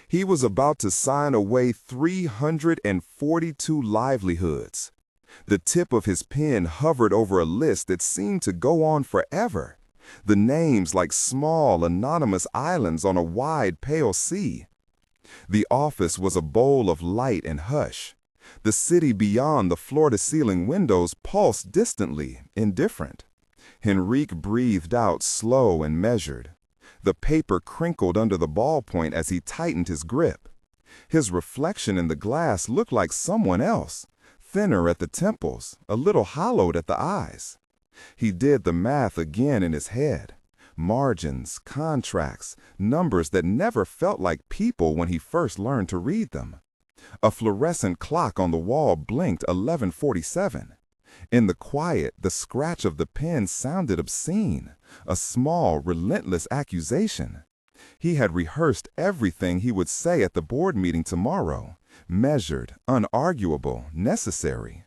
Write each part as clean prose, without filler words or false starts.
He was about to sign away 342 livelihoods. The tip of his pen hovered over a list that seemed to go on forever. The names like small, anonymous islands on a wide, pale sea. The office was a bowl of light and hush. The city beyond the floor-to-ceiling windows pulsed distantly, indifferent. Henrique breathed out slow and measured. The paper crinkled under the ballpoint as he tightened his grip. His reflection in the glass looked like someone else, thinner at the temples, a little hollowed at the eyes. He did the math again in his head. Margins, contracts, numbers that never felt like people when he first learned to read them. A fluorescent clock on the wall blinked 11:47. In the quiet, the scratch of the pen sounded obscene, a small, relentless accusation. He had rehearsed everything he would say at the board meeting tomorrow, measured, unarguable, necessary.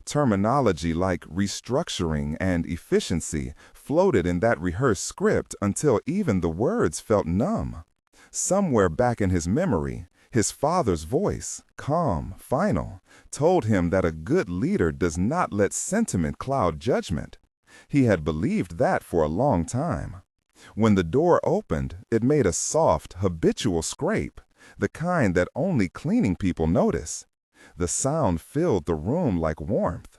Terminology like restructuring and efficiency floated in that rehearsed script until even the words felt numb. Somewhere back in his memory, his father's voice, calm, final, told him that a good leader does not let sentiment cloud judgment. He had believed that for a long time. When the door opened, it made a soft, habitual scrape, the kind that only cleaning people notice. The sound filled the room like warmth.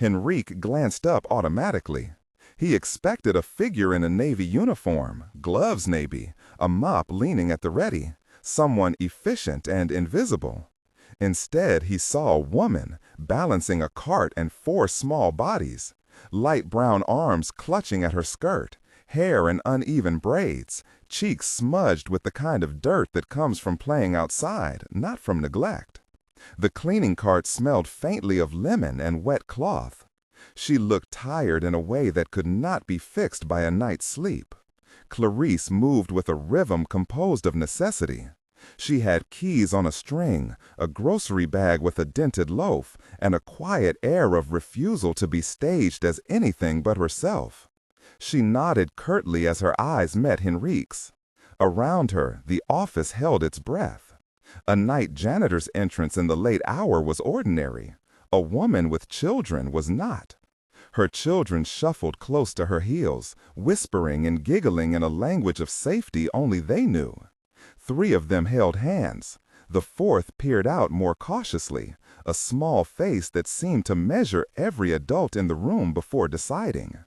Henrique glanced up automatically. He expected a figure in a Navy uniform, gloves maybe, a mop leaning at the ready, someone efficient and invisible. Instead, he saw a woman balancing a cart and 4 small bodies, light brown arms clutching at her skirt, hair in uneven braids, cheeks smudged with the kind of dirt that comes from playing outside, not from neglect. The cleaning cart smelled faintly of lemon and wet cloth. She looked tired in a way that could not be fixed by a night's sleep. Clarice moved with a rhythm composed of necessity. She had keys on a string, a grocery bag with a dented loaf, and a quiet air of refusal to be staged as anything but herself. She nodded curtly as her eyes met Henrique's. Around her, the office held its breath. A night janitor's entrance in the late hour was ordinary. A woman with children was not. Her children shuffled close to her heels, whispering and giggling in a language of safety only they knew. 3 of them held hands. The 4th peered out more cautiously, a small face that seemed to measure every adult in the room before deciding.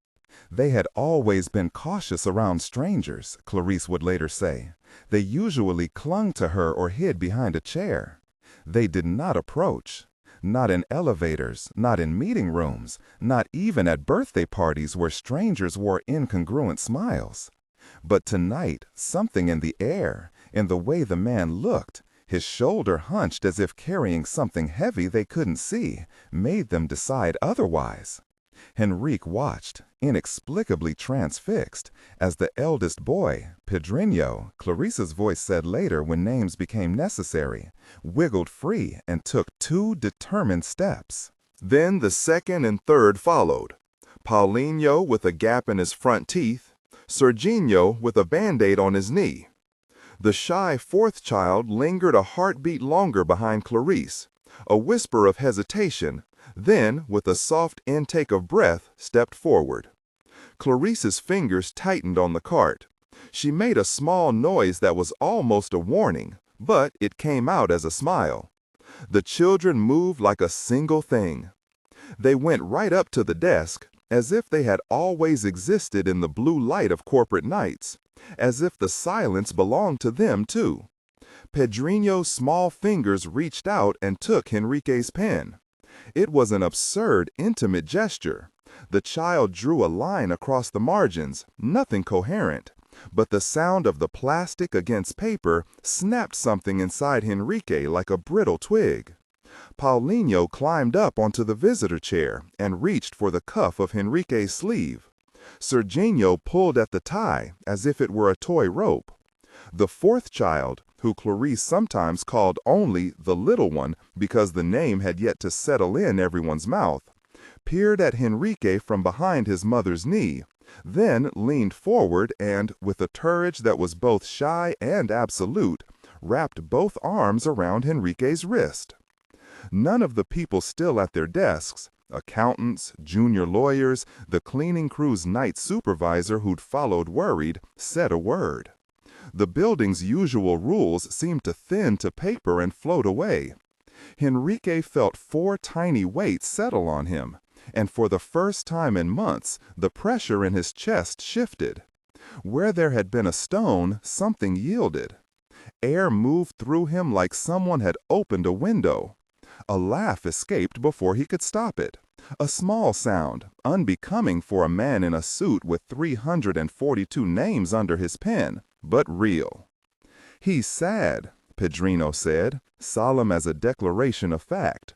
They had always been cautious around strangers, Clarice would later say. They usually clung to her or hid behind a chair. They did not approach. Not in elevators, not in meeting rooms, not even at birthday parties where strangers wore incongruent smiles. But tonight, something in the air, in the way the man looked, his shoulder hunched as if carrying something heavy they couldn't see, made them decide otherwise. Henrique watched, inexplicably transfixed, as the eldest boy, Pedrinho, Clarice's voice said later when names became necessary, wiggled free and took 2 determined steps. Then the 2nd and 3rd followed. Paulinho with a gap in his front teeth, Serginho with a Band-Aid on his knee. The shy 4th child lingered a heartbeat longer behind Clarice, a whisper of hesitation, then, with a soft intake of breath, stepped forward. Clarice's fingers tightened on the cart. She made a small noise that was almost a warning, but it came out as a smile. The children moved like a single thing. They went right up to the desk, as if they had always existed in the blue light of corporate nights, as if the silence belonged to them too. Pedrinho's small fingers reached out and took Henrique's pen. It was an absurd, intimate gesture. The child drew a line across the margins, nothing coherent, but the sound of the plastic against paper snapped something inside Henrique like a brittle twig. Paulinho climbed up onto the visitor chair and reached for the cuff of Henrique's sleeve. Serginho pulled at the tie as if it were a toy rope. The 4th child, who Clarice sometimes called only the little one because the name had yet to settle in everyone's mouth, peered at Henrique from behind his mother's knee, then leaned forward and, with a courage that was both shy and absolute, wrapped both arms around Henrique's wrist. None of the people still at their desks, accountants, junior lawyers, the cleaning crew's night supervisor who'd followed worried, said a word. The building's usual rules seemed to thin to paper and float away. Henrique felt 4 tiny weights settle on him, and for the first time in months, the pressure in his chest shifted. Where there had been a stone, something yielded. Air moved through him like someone had opened a window. A laugh escaped before he could stop it. A small sound, unbecoming for a man in a suit with 342 names under his pen, but real. "He's sad," Pedrino said, solemn as a declaration of fact.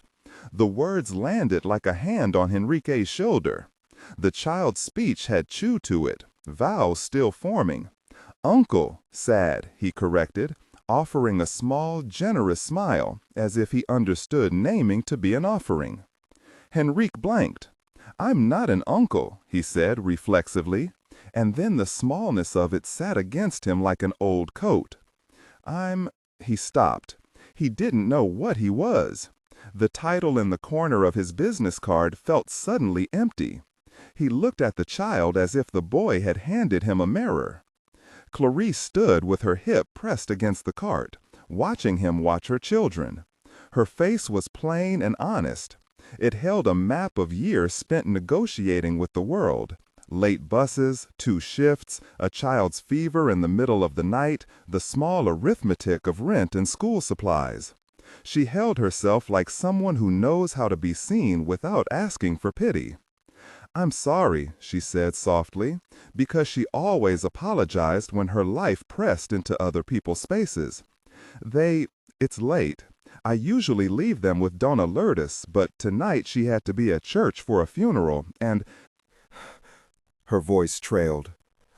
The words landed like a hand on Henrique's shoulder. The child's speech had chew to it, vowels still forming. "Uncle, sad," he corrected, offering a small, generous smile, as if he understood naming to be an offering. Henrique blanked. "I'm not an uncle," he said reflexively, and then the smallness of it sat against him like an old coat. He stopped. He didn't know what he was. The title in the corner of his business card felt suddenly empty. He looked at the child as if the boy had handed him a mirror. Clarice stood with her hip pressed against the cart, watching him watch her children. Her face was plain and honest. It held a map of years spent negotiating with the world. Late buses, 2 shifts, a child's fever in the middle of the night, the small arithmetic of rent and school supplies. She held herself like someone who knows how to be seen without asking for pity. "I'm sorry," she said softly, because she always apologized when her life pressed into other people's spaces. "It's late. I usually leave them with Donna Lourdes, but tonight she had to be at church for a funeral, and—" Her voice trailed,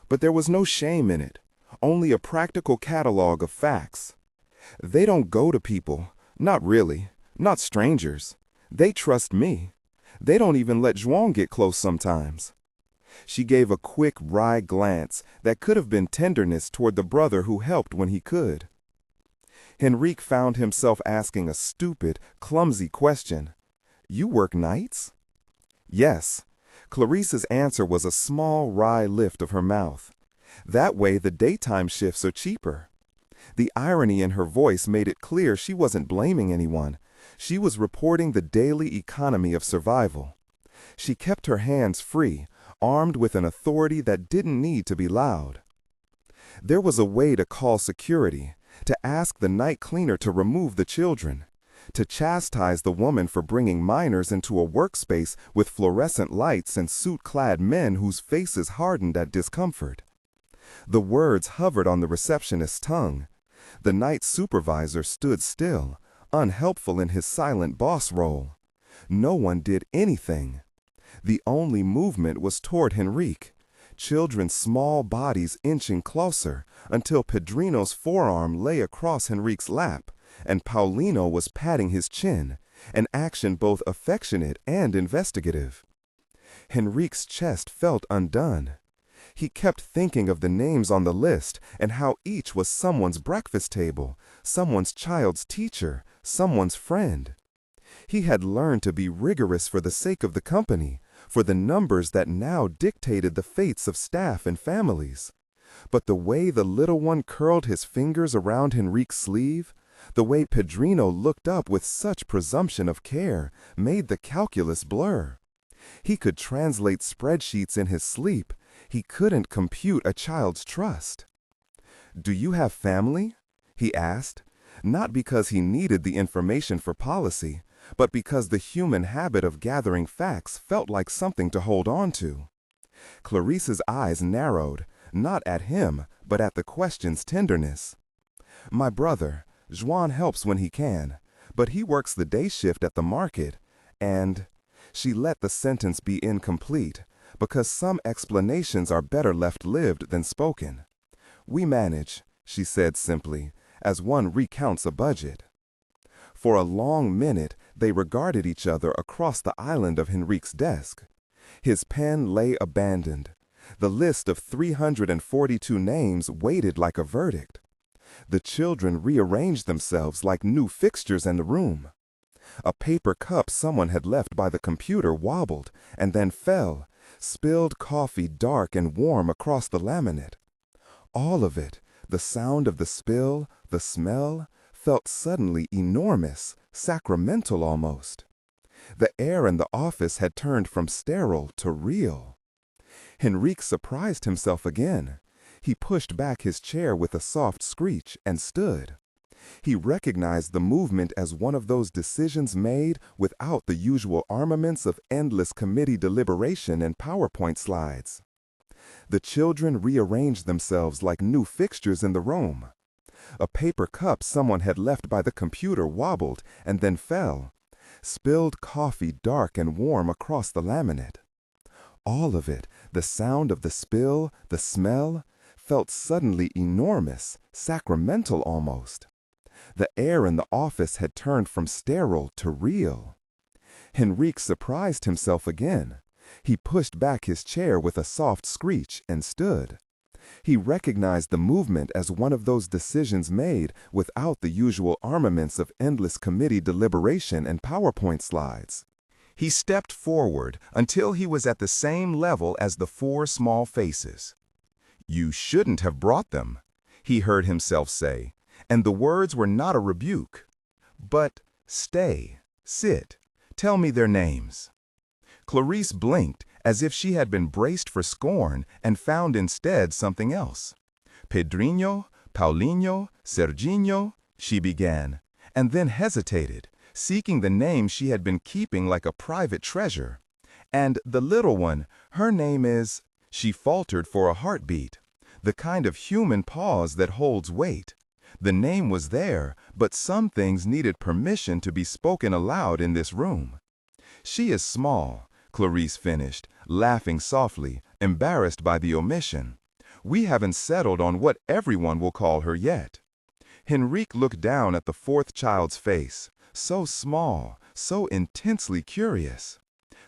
but there was no shame in it, only a practical catalog of facts. "They don't go to people, not really, not strangers. They trust me. They don't even let Juan get close sometimes." She gave a quick, wry glance that could have been tenderness toward the brother who helped when he could. Henrique found himself asking a stupid, clumsy question. "You work nights?" "Yes." Clarice's answer was a small, wry lift of her mouth. "That way the daytime shifts are cheaper." The irony in her voice made it clear she wasn't blaming anyone. She was reporting the daily economy of survival. She kept her hands free, armed with an authority that didn't need to be loud. There was a way to call security, to ask the night cleaner to remove the children, to chastise the woman for bringing minors into a workspace with fluorescent lights and suit-clad men whose faces hardened at discomfort. The words hovered on the receptionist's tongue. The night supervisor stood still, unhelpful in his silent boss role. No one did anything. The only movement was toward Henrique, children's small bodies inching closer until Pedrino's forearm lay across Henrique's lap, and Paulino was patting his chin, an action both affectionate and investigative. Henrique's chest felt undone. He kept thinking of the names on the list and how each was someone's breakfast table, someone's child's teacher, someone's friend. He had learned to be rigorous for the sake of the company, for the numbers that now dictated the fates of staff and families. But the way the little one curled his fingers around Henrique's sleeve, the way Pedrino looked up with such presumption of care, made the calculus blur. He could translate spreadsheets in his sleep. He couldn't compute a child's trust. "Do you have family?" he asked, not because he needed the information for policy, but because the human habit of gathering facts felt like something to hold on to. Clarice's eyes narrowed, not at him, but at the question's tenderness. "My brother, Juan helps when he can, but he works the day shift at the market, and—" She let the sentence be incomplete, because some explanations are better left lived than spoken. "We manage," she said simply, as one recounts a budget. For a long minute, they regarded each other across the island of Henrique's desk. His pen lay abandoned. The list of 342 names waited like a verdict. The children rearranged themselves like new fixtures in the room. A paper cup someone had left by the computer wobbled and then fell, spilled coffee dark and warm across the laminate. All of it, the sound of the spill, the smell, felt suddenly enormous, sacramental almost. The air in the office had turned from sterile to real. Henrique surprised himself again. He pushed back his chair with a soft screech and stood. He recognized the movement as one of those decisions made without the usual armaments of endless committee deliberation and PowerPoint slides. The children rearranged themselves like new fixtures in the room. A paper cup someone had left by the computer wobbled and then fell, spilled coffee dark and warm across the laminate. All of it, the sound of the spill, the smell, felt suddenly enormous, sacramental almost. The air in the office had turned from sterile to real. Henrique surprised himself again. He pushed back his chair with a soft screech and stood. He recognized the movement as one of those decisions made without the usual armaments of endless committee deliberation and PowerPoint slides. He stepped forward until he was at the same level as the four small faces. "You shouldn't have brought them," he heard himself say, and the words were not a rebuke. "But stay, sit, tell me their names." Clarice blinked as if she had been braced for scorn and found instead something else. "Pedrinho, Paulinho, Serginho," she began, and then hesitated, seeking the name she had been keeping like a private treasure. "And the little one, her name is—" She faltered for a heartbeat, the kind of human pause that holds weight. The name was there, but some things needed permission to be spoken aloud in this room. "She is small," Clarice finished, laughing softly, embarrassed by the omission. "We haven't settled on what everyone will call her yet." Henrique looked down at the fourth child's face, so small, so intensely curious.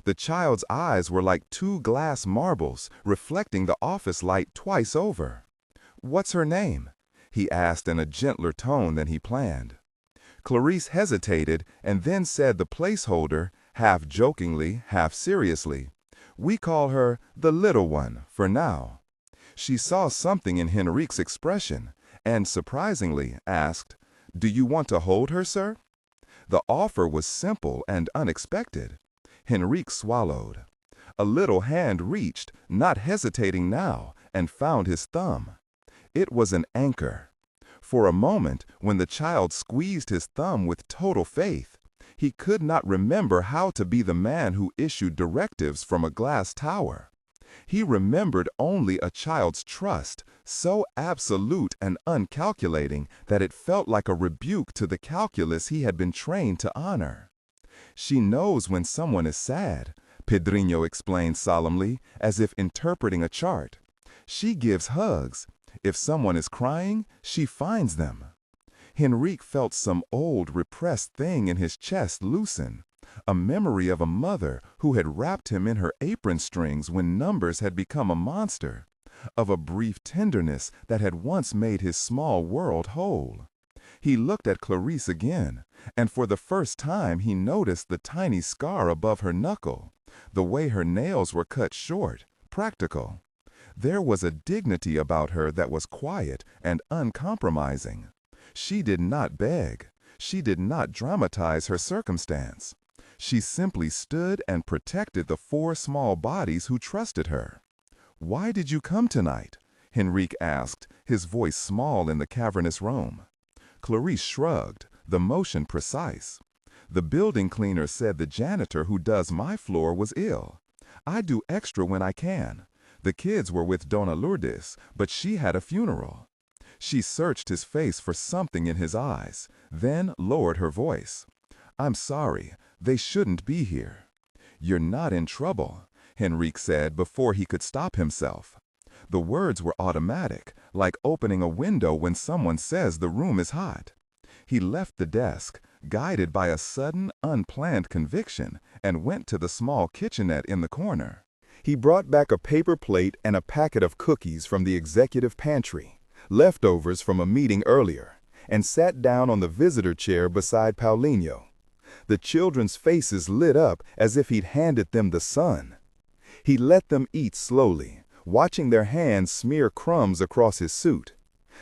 The child's eyes were like two glass marbles, reflecting the office light twice over. "What's her name?" he asked in a gentler tone than he planned. Clarice hesitated and then said the placeholder, half jokingly, half seriously, "We call her the little one for now." She saw something in Henrique's expression and, surprisingly, asked, "Do you want to hold her, sir?" The offer was simple and unexpected. Henrique swallowed. A little hand reached, not hesitating now, and found his thumb. It was an anchor. For a moment, when the child squeezed his thumb with total faith, he could not remember how to be the man who issued directives from a glass tower. He remembered only a child's trust, so absolute and uncalculating that it felt like a rebuke to the calculus he had been trained to honor. "She knows when someone is sad," Pedrinho explained solemnly, as if interpreting a chart. "She gives hugs. If someone is crying, she finds them." Henrique felt some old, repressed thing in his chest loosen, a memory of a mother who had wrapped him in her apron strings when numbers had become a monster, of a brief tenderness that had once made his small world whole. He looked at Clarice again, and for the first time he noticed the tiny scar above her knuckle, the way her nails were cut short, practical. There was a dignity about her that was quiet and uncompromising. She did not beg. She did not dramatize her circumstance. She simply stood and protected the four small bodies who trusted her. "Why did you come tonight?" Henrique asked, his voice small in the cavernous room. Clarice shrugged, the motion precise. "The building cleaner said the janitor who does my floor was ill. I do extra when I can. The kids were with Dona Lourdes, but she had a funeral." She searched his face for something in his eyes, then lowered her voice. "I'm sorry, they shouldn't be here." "You're not in trouble," Henrique said before he could stop himself. The words were automatic, like opening a window when someone says the room is hot. He left the desk, guided by a sudden, unplanned conviction, and went to the small kitchenette in the corner. He brought back a paper plate and a packet of cookies from the executive pantry, leftovers from a meeting earlier, and sat down on the visitor chair beside Paulinho. The children's faces lit up as if he'd handed them the sun. He let them eat slowly, watching their hands smear crumbs across his suit.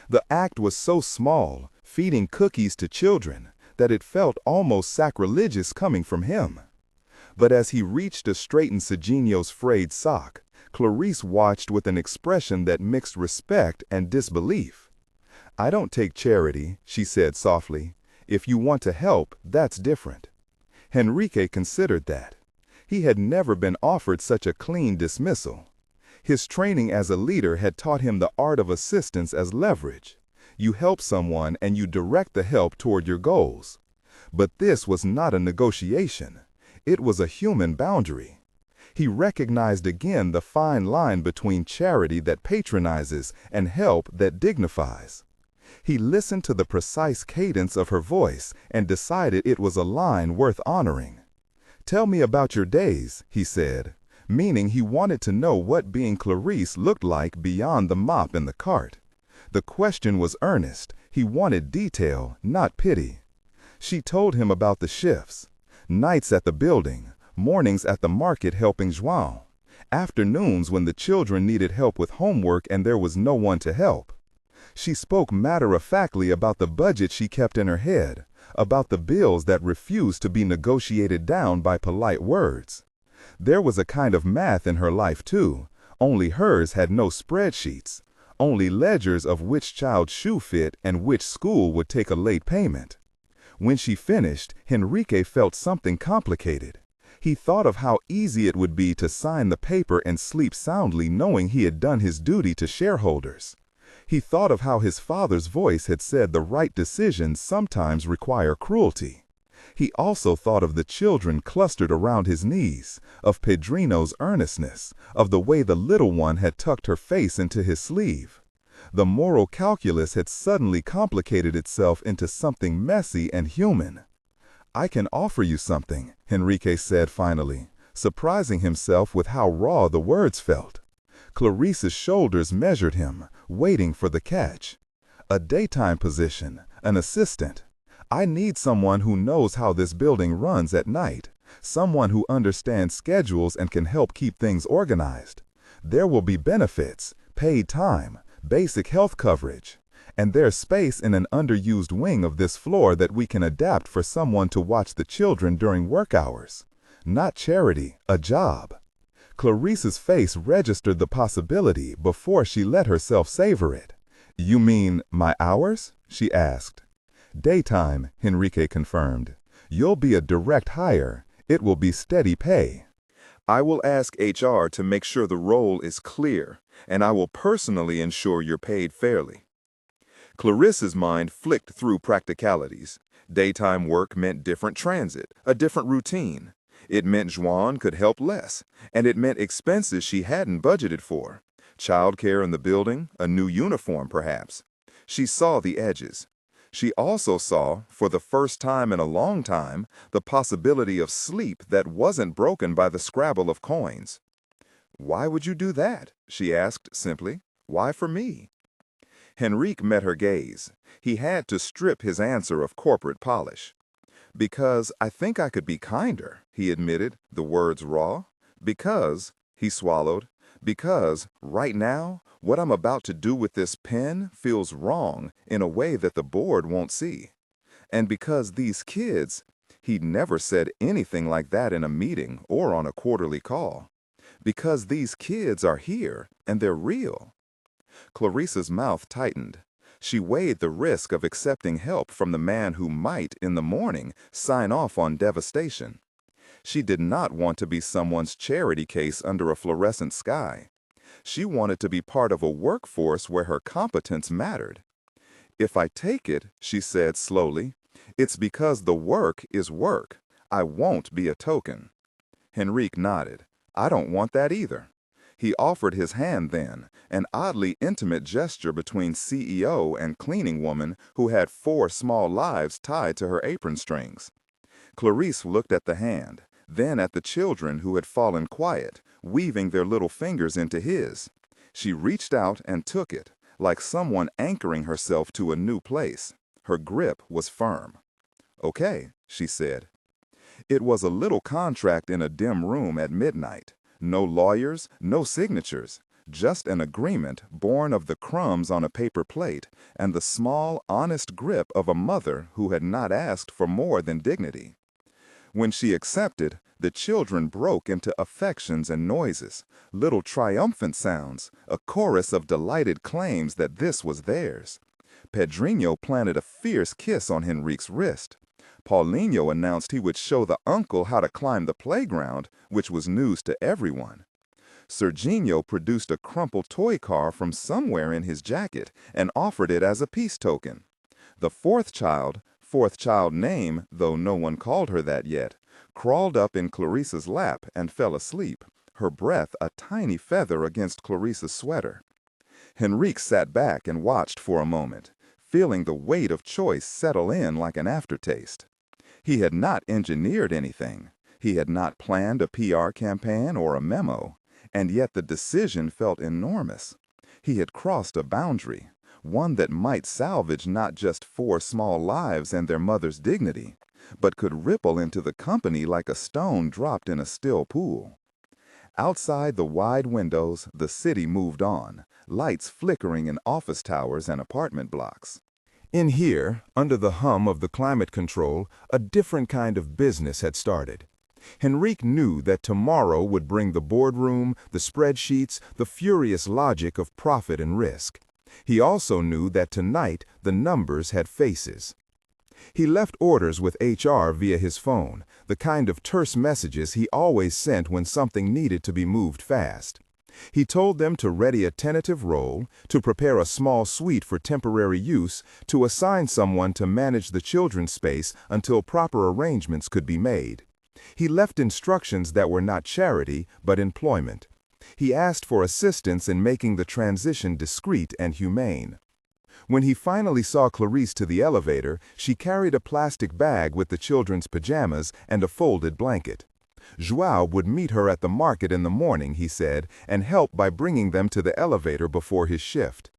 The act was so small, feeding cookies to children, that it felt almost sacrilegious coming from him. But as he reached to straighten Serginho's frayed sock, Clarice watched with an expression that mixed respect and disbelief. "I don't take charity," she said softly. "If you want to help, that's different." Henrique considered that. He had never been offered such a clean dismissal. His training as a leader had taught him the art of assistance as leverage. You help someone and you direct the help toward your goals. But this was not a negotiation. It was a human boundary. He recognized again the fine line between charity that patronizes and help that dignifies. He listened to the precise cadence of her voice and decided it was a line worth honoring. "Tell me about your days," he said, meaning he wanted to know what being Clarice looked like beyond the mop and the cart. The question was earnest. He wanted detail, not pity. She told him about the shifts. Nights at the building, mornings at the market helping João, afternoons when the children needed help with homework and there was no one to help. She spoke matter-of-factly about the budget she kept in her head, about the bills that refused to be negotiated down by polite words. There was a kind of math in her life too, only hers had no spreadsheets, only ledgers of which child's shoe fit and which school would take a late payment. When she finished, Henrique felt something complicated. He thought of how easy it would be to sign the paper and sleep soundly knowing he had done his duty to shareholders. He thought of how his father's voice had said the right decisions sometimes require cruelty. He also thought of the children clustered around his knees, of Pedrino's earnestness, of the way the little one had tucked her face into his sleeve. The moral calculus had suddenly complicated itself into something messy and human. "I can offer you something," Henrique said finally, surprising himself with how raw the words felt. Clarice's shoulders measured him, waiting for the catch. "A daytime position, an assistant. I need someone who knows how this building runs at night, someone who understands schedules and can help keep things organized. There will be benefits, paid time, basic health coverage, and there's space in an underused wing of this floor that we can adapt for someone to watch the children during work hours. Not charity, a job." Clarice's face registered the possibility before she let herself savor it. "You mean my hours?" she asked. "Daytime," Henrique confirmed. "You'll be a direct hire. It will be steady pay. I will ask HR to make sure the role is clear, and I will personally ensure you're paid fairly." Clarice's mind flicked through practicalities. Daytime work meant different transit, a different routine. It meant João could help less, and it meant expenses she hadn't budgeted for. Childcare in the building, a new uniform perhaps. She saw the edges. She also saw, for the first time in a long time, the possibility of sleep that wasn't broken by the scrabble of coins. "Why would you do that?" she asked simply. "Why for me?" Henrique met her gaze. He had to strip his answer of corporate polish. "Because I think I could be kinder," he admitted, the words raw. "Because," he swallowed, "because, right now, what I'm about to do with this pen feels wrong in a way that the board won't see. And because these kids," he'd never said anything like that in a meeting or on a quarterly call, "because these kids are here and they're real." Clarice's mouth tightened. She weighed the risk of accepting help from the man who might, in the morning, sign off on devastation. She did not want to be someone's charity case under a fluorescent sky. She wanted to be part of a workforce where her competence mattered. "If I take it," she said slowly, "it's because the work is work. I won't be a token." Henrique nodded. "I don't want that either." He offered his hand then, an oddly intimate gesture between CEO and cleaning woman who had 4 small lives tied to her apron strings. Clarice looked at the hand, then at the children who had fallen quiet, weaving their little fingers into his. She reached out and took it, like someone anchoring herself to a new place. Her grip was firm. "Okay," she said. It was a little contract in a dim room at midnight. No lawyers, no signatures, just an agreement born of the crumbs on a paper plate and the small, honest grip of a mother who had not asked for more than dignity. When she accepted, the children broke into affections and noises, little triumphant sounds, a chorus of delighted claims that this was theirs. Pedrinho planted a fierce kiss on Henrique's wrist. Paulinho announced he would show the uncle how to climb the playground, which was news to everyone. Serginho produced a crumpled toy car from somewhere in his jacket and offered it as a peace token. The fourth child name, though no one called her that yet, crawled up in Clarissa's lap and fell asleep, her breath a tiny feather against Clarissa's sweater. Henrique sat back and watched for a moment, feeling the weight of choice settle in like an aftertaste. He had not engineered anything. He had not planned a PR campaign or a memo, and yet the decision felt enormous. He had crossed a boundary, one that might salvage not just 4 small lives and their mother's dignity, but could ripple into the company like a stone dropped in a still pool. Outside the wide windows, the city moved on, lights flickering in office towers and apartment blocks. In here, under the hum of the climate control, a different kind of business had started. Henrique knew that tomorrow would bring the boardroom, the spreadsheets, the furious logic of profit and risk. He also knew that tonight the numbers had faces. He left orders with HR via his phone, the kind of terse messages he always sent when something needed to be moved fast. He told them to ready a tentative role, to prepare a small suite for temporary use, to assign someone to manage the children's space until proper arrangements could be made. He left instructions that were not charity, but employment. He asked for assistance in making the transition discreet and humane. When he finally saw Clarisse to the elevator, she carried a plastic bag with the children's pajamas and a folded blanket. João would meet her at the market in the morning, he said, and help by bringing them to the elevator before his shift.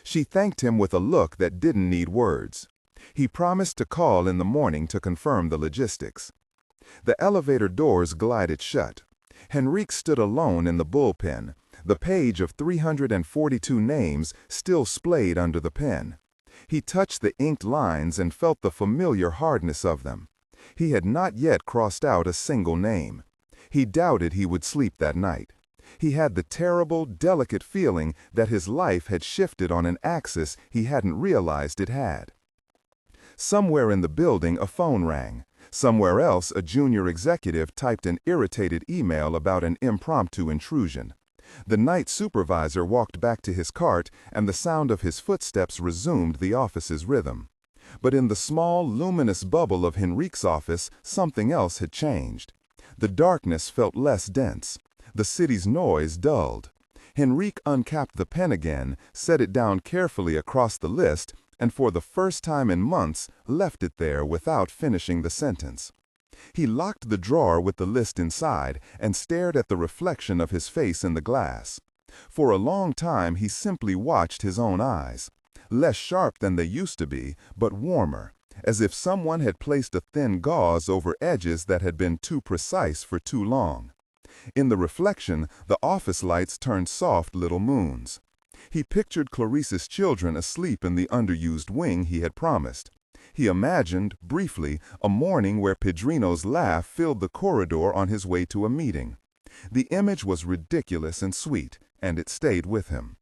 She thanked him with a look that didn't need words. He promised to call in the morning to confirm the logistics. The elevator doors glided shut. Henrique stood alone in the bullpen, the page of 342 names still splayed under the pen. He touched the inked lines and felt the familiar hardness of them. He had not yet crossed out a single name. He doubted he would sleep that night. He had the terrible, delicate feeling that his life had shifted on an axis he hadn't realized it had. Somewhere in the building a phone rang. Somewhere else a junior executive typed an irritated email about an impromptu intrusion. The night supervisor walked back to his cart, and the sound of his footsteps resumed the office's rhythm. But in the small, luminous bubble of Henrique's office, something else had changed. The darkness felt less dense. The city's noise dulled. Henrique uncapped the pen again, set it down carefully across the list, and for the first time in months left it there without finishing the sentence. He locked the drawer with the list inside and stared at the reflection of his face in the glass. For a long time he simply watched his own eyes, less sharp than they used to be, but warmer, as if someone had placed a thin gauze over edges that had been too precise for too long. In the reflection, the office lights turned soft little moons. He pictured Clarisse's children asleep in the underused wing he had promised. He imagined, briefly, a morning where Pedrino's laugh filled the corridor on his way to a meeting. The image was ridiculous and sweet, and it stayed with him.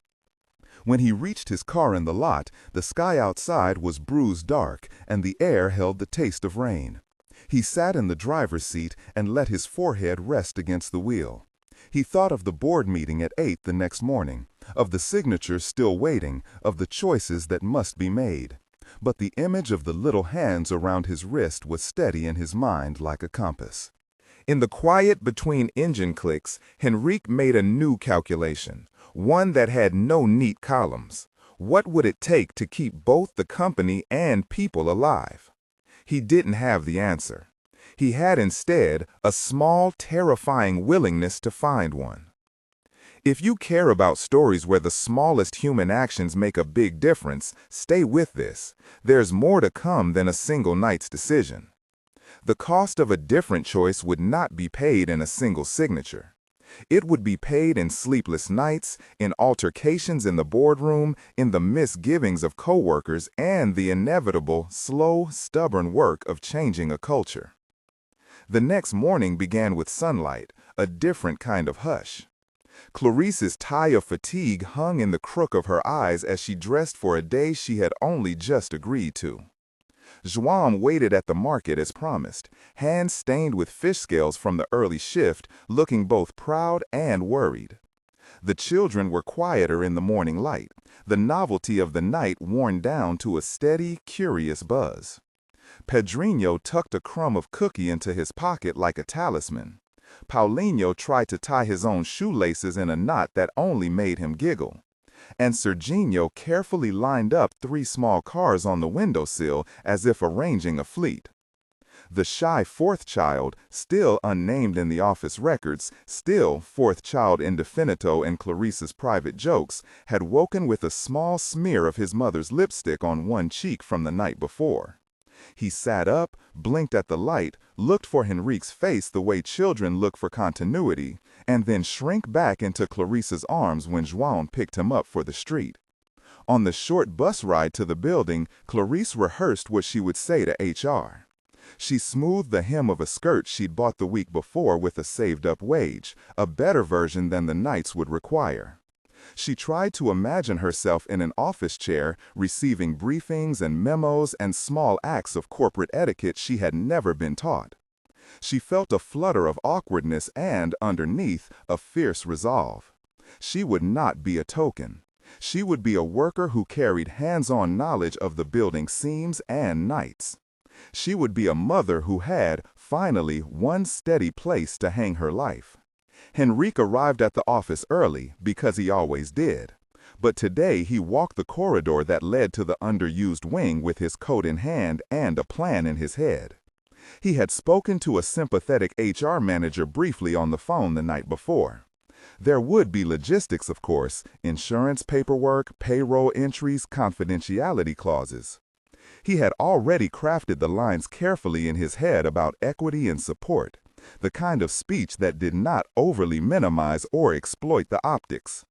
When he reached his car in the lot, the sky outside was bruised dark, and the air held the taste of rain. He sat in the driver's seat and let his forehead rest against the wheel. He thought of the board meeting at 8 the next morning, of the signatures still waiting, of the choices that must be made. But the image of the little hands around his wrist was steady in his mind like a compass. In the quiet between engine clicks, Henrique made a new calculation, one that had no neat columns. What would it take to keep both the company and people alive? He didn't have the answer. He had instead a small, terrifying willingness to find one. If you care about stories where the smallest human actions make a big difference, stay with this. There's more to come than a single night's decision. The cost of a different choice would not be paid in a single signature. It would be paid in sleepless nights, in altercations in the boardroom, in the misgivings of coworkers, and the inevitable, slow, stubborn work of changing a culture. The next morning began with sunlight, a different kind of hush. Clarice's tie of fatigue hung in the crook of her eyes as she dressed for a day she had only just agreed to. Joam waited at the market as promised, hands stained with fish scales from the early shift, looking both proud and worried. The children were quieter in the morning light, the novelty of the night worn down to a steady, curious buzz. Pedrinho tucked a crumb of cookie into his pocket like a talisman. Paulinho tried to tie his own shoelaces in a knot that only made him giggle. And Serginho carefully lined up 3 small cars on the windowsill as if arranging a fleet. The shy 4th child, still unnamed in the office records, still 4th child indefinito in Clarice's private jokes, had woken with a small smear of his mother's lipstick on one cheek from the night before. He sat up, blinked at the light, looked for Henrique's face the way children look for continuity, and then shrank back into Clarice's arms when João picked him up for the street. On the short bus ride to the building, Clarice rehearsed what she would say to HR. She smoothed the hem of a skirt she'd bought the week before with a saved-up wage, a better version than the nights would require. She tried to imagine herself in an office chair, receiving briefings and memos and small acts of corporate etiquette she had never been taught. She felt a flutter of awkwardness and, underneath, a fierce resolve. She would not be a token. She would be a worker who carried hands-on knowledge of the building seams and nights. She would be a mother who had, finally, one steady place to hang her life. Henrique arrived at the office early, because he always did. But today he walked the corridor that led to the underused wing with his coat in hand and a plan in his head. He had spoken to a sympathetic HR manager briefly on the phone the night before. There would be logistics, of course, insurance paperwork, payroll entries, confidentiality clauses. He had already crafted the lines carefully in his head about equity and support, the kind of speech that did not overly minimize or exploit the optics.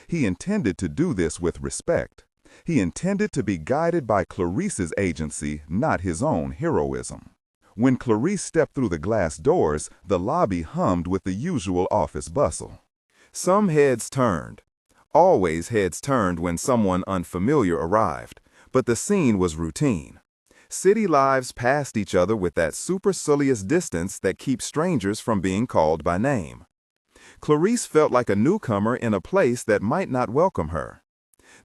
He intended to do this with respect. He intended to be guided by Clarice's agency, not his own heroism. When Clarice stepped through the glass doors, the lobby hummed with the usual office bustle. Some heads turned. Always heads turned when someone unfamiliar arrived, but the scene was routine. City lives passed each other with that supercilious distance that keeps strangers from being called by name. Clarice felt like a newcomer in a place that might not welcome her.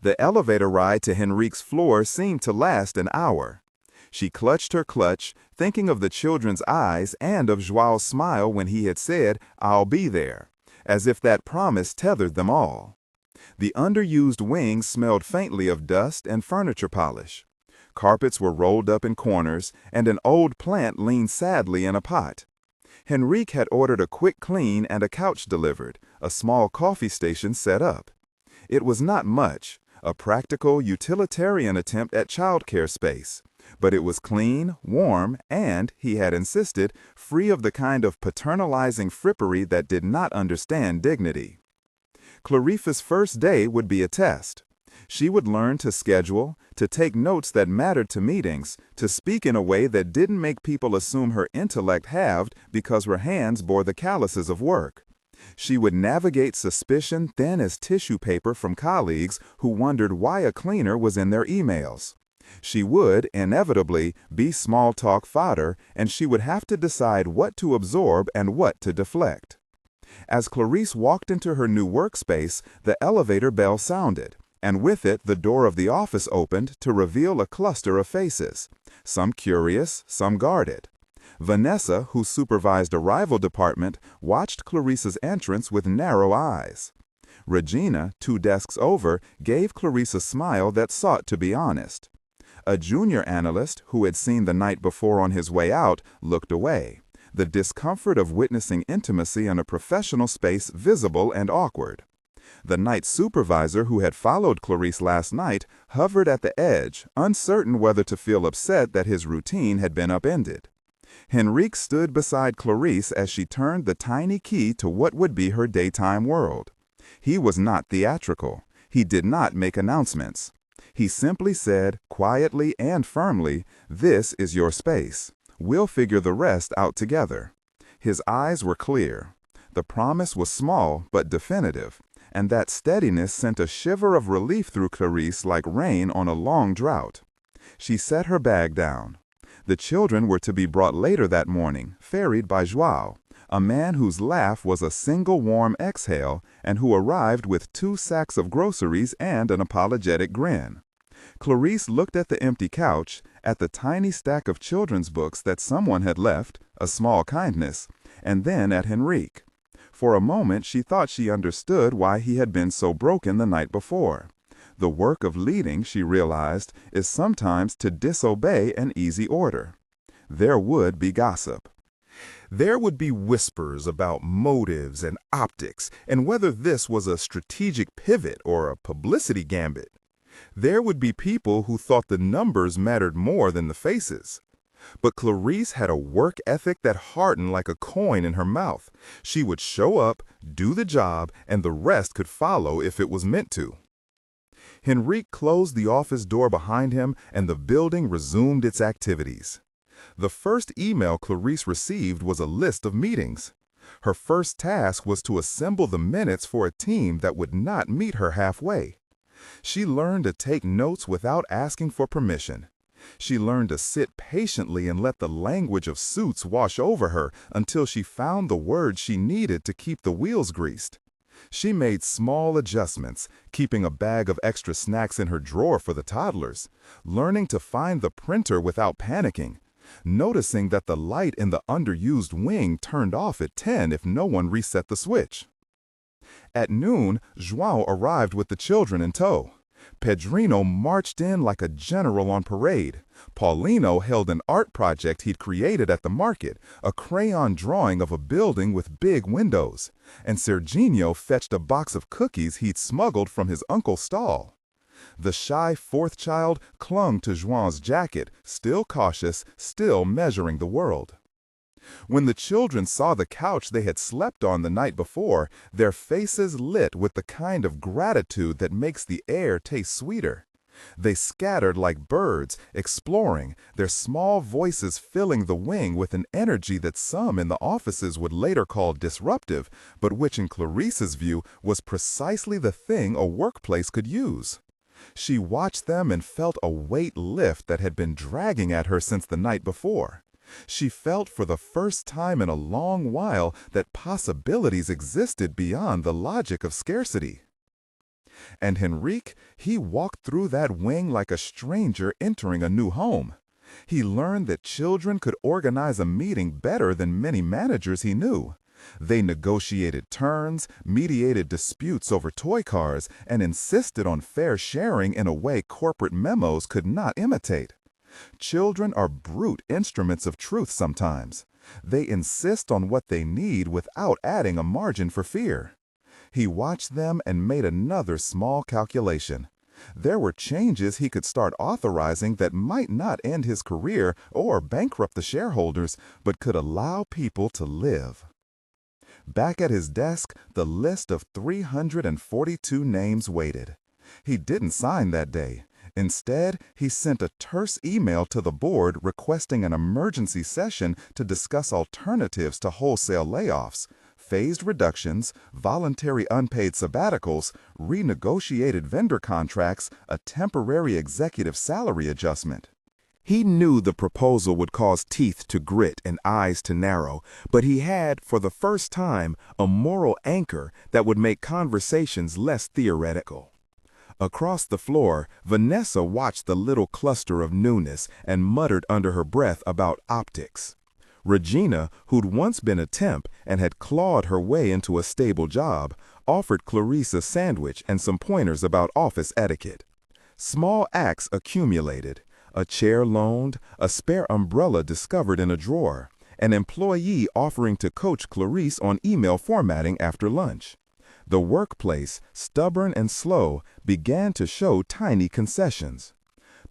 The elevator ride to Henrique's floor seemed to last an hour. She clutched her clutch, thinking of the children's eyes and of Joao's smile when he had said, "I'll be there," as if that promise tethered them all. The underused wing smelled faintly of dust and furniture polish. Carpets were rolled up in corners, and an old plant leaned sadly in a pot. Henrique had ordered a quick clean and a couch delivered, a small coffee station set up. It was not much, a practical, utilitarian attempt at childcare space, but it was clean, warm, and, he had insisted, free of the kind of paternalizing frippery that did not understand dignity. Clarice's first day would be a test. She would learn to schedule, to take notes that mattered to meetings, to speak in a way that didn't make people assume her intellect halved because her hands bore the calluses of work. She would navigate suspicion thin as tissue paper from colleagues who wondered why a cleaner was in their emails. She would, inevitably, be small talk fodder, and she would have to decide what to absorb and what to deflect. As Clarice walked into her new workspace, the elevator bell sounded, and with it the door of the office opened to reveal a cluster of faces, some curious, some guarded. Vanessa, who supervised a rival department, watched Clarice's entrance with narrow eyes. Regina, 2 desks over, gave Clarice a smile that sought to be honest. A junior analyst, who had seen the night before on his way out, looked away, the discomfort of witnessing intimacy in a professional space visible and awkward. The night supervisor who had followed Clarice last night hovered at the edge, uncertain whether to feel upset that his routine had been upended. Henrique stood beside Clarice as she turned the tiny key to what would be her daytime world. He was not theatrical. He did not make announcements. He simply said, quietly and firmly, "This is your space. We'll figure the rest out together." His eyes were clear. The promise was small but definitive, and that steadiness sent a shiver of relief through Clarice like rain on a long drought. She set her bag down. The children were to be brought later that morning, ferried by João, a man whose laugh was a single warm exhale and who arrived with 2 sacks of groceries and an apologetic grin. Clarice looked at the empty couch, at the tiny stack of children's books that someone had left, a small kindness, and then at Henrique. For a moment she thought she understood why he had been so broken the night before. The work of leading, she realized, is sometimes to disobey an easy order. There would be gossip. There would be whispers about motives and optics and whether this was a strategic pivot or a publicity gambit. There would be people who thought the numbers mattered more than the faces. But Clarice had a work ethic that hardened like a coin in her mouth. She would show up, do the job, and the rest could follow if it was meant to. Henrique closed the office door behind him, and the building resumed its activities. The first email Clarice received was a list of meetings. Her first task was to assemble the minutes for a team that would not meet her halfway. She learned to take notes without asking for permission. She learned to sit patiently and let the language of suits wash over her until she found the words she needed to keep the wheels greased. She made small adjustments, keeping a bag of extra snacks in her drawer for the toddlers, learning to find the printer without panicking, noticing that the light in the underused wing turned off at 10 if no one reset the switch. At noon, João arrived with the children in tow. Pedrino marched in like a general on parade. Paulino held an art project he'd created at the market, a crayon drawing of a building with big windows. And Serginho fetched a box of cookies he'd smuggled from his uncle's stall. The shy 4th child clung to João's jacket, still cautious, still measuring the world. When the children saw the couch they had slept on the night before, their faces lit with the kind of gratitude that makes the air taste sweeter. They scattered like birds, exploring, their small voices filling the wing with an energy that some in the offices would later call disruptive, but which in Clarice's view was precisely the thing a workplace could use. She watched them and felt a weight lift that had been dragging at her since the night before. She felt for the first time in a long while that possibilities existed beyond the logic of scarcity. And Henrique, he walked through that wing like a stranger entering a new home. He learned that children could organize a meeting better than many managers he knew. They negotiated turns, mediated disputes over toy cars, and insisted on fair sharing in a way corporate memos could not imitate. Children are brute instruments of truth sometimes. They insist on what they need without adding a margin for fear. He watched them and made another small calculation. There were changes he could start authorizing that might not end his career or bankrupt the shareholders, but could allow people to live. Back at his desk, the list of 342 names waited. He didn't sign that day. Instead, he sent a terse email to the board requesting an emergency session to discuss alternatives to wholesale layoffs, phased reductions, voluntary unpaid sabbaticals, renegotiated vendor contracts, a temporary executive salary adjustment. He knew the proposal would cause teeth to grit and eyes to narrow, but he had, for the first time, a moral anchor that would make conversations less theoretical. Across the floor, Vanessa watched the little cluster of newness and muttered under her breath about optics. Regina, who'd once been a temp and had clawed her way into a stable job, offered Clarice a sandwich and some pointers about office etiquette. Small acts accumulated. A chair loaned, a spare umbrella discovered in a drawer, an employee offering to coach Clarice on email formatting after lunch. The workplace, stubborn and slow, began to show tiny concessions.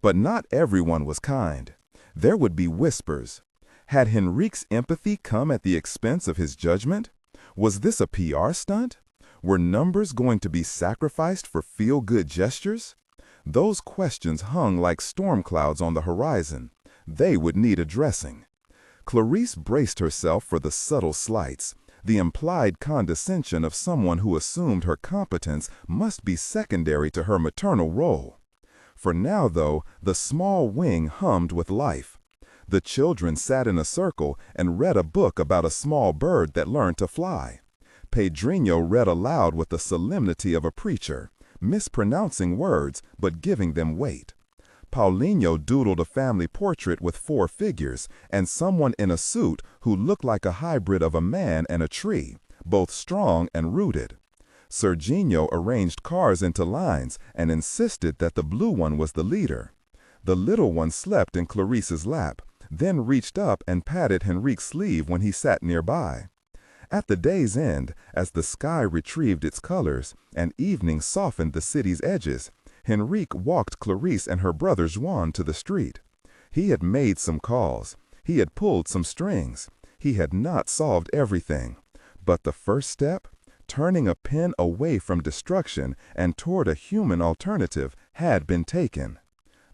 But not everyone was kind. There would be whispers. Had Henrique's empathy come at the expense of his judgment? Was this a PR stunt? Were numbers going to be sacrificed for feel-good gestures? Those questions hung like storm clouds on the horizon. They would need addressing. Clarice braced herself for the subtle slights, the implied condescension of someone who assumed her competence must be secondary to her maternal role. For now, though, the small wing hummed with life. The children sat in a circle and read a book about a small bird that learned to fly. Pedrinho read aloud with the solemnity of a preacher, mispronouncing words but giving them weight. Paulinho doodled a family portrait with 4 figures and someone in a suit who looked like a hybrid of a man and a tree, both strong and rooted. Serginho arranged cars into lines and insisted that the blue one was the leader. The little one slept in Clarice's lap, then reached up and patted Henrique's sleeve when he sat nearby. At the day's end, as the sky retrieved its colors and evening softened the city's edges, Henrique walked Clarice and her brother Juan to the street. He had made some calls. He had pulled some strings. He had not solved everything. But the first step, turning a pen away from destruction and toward a human alternative, had been taken.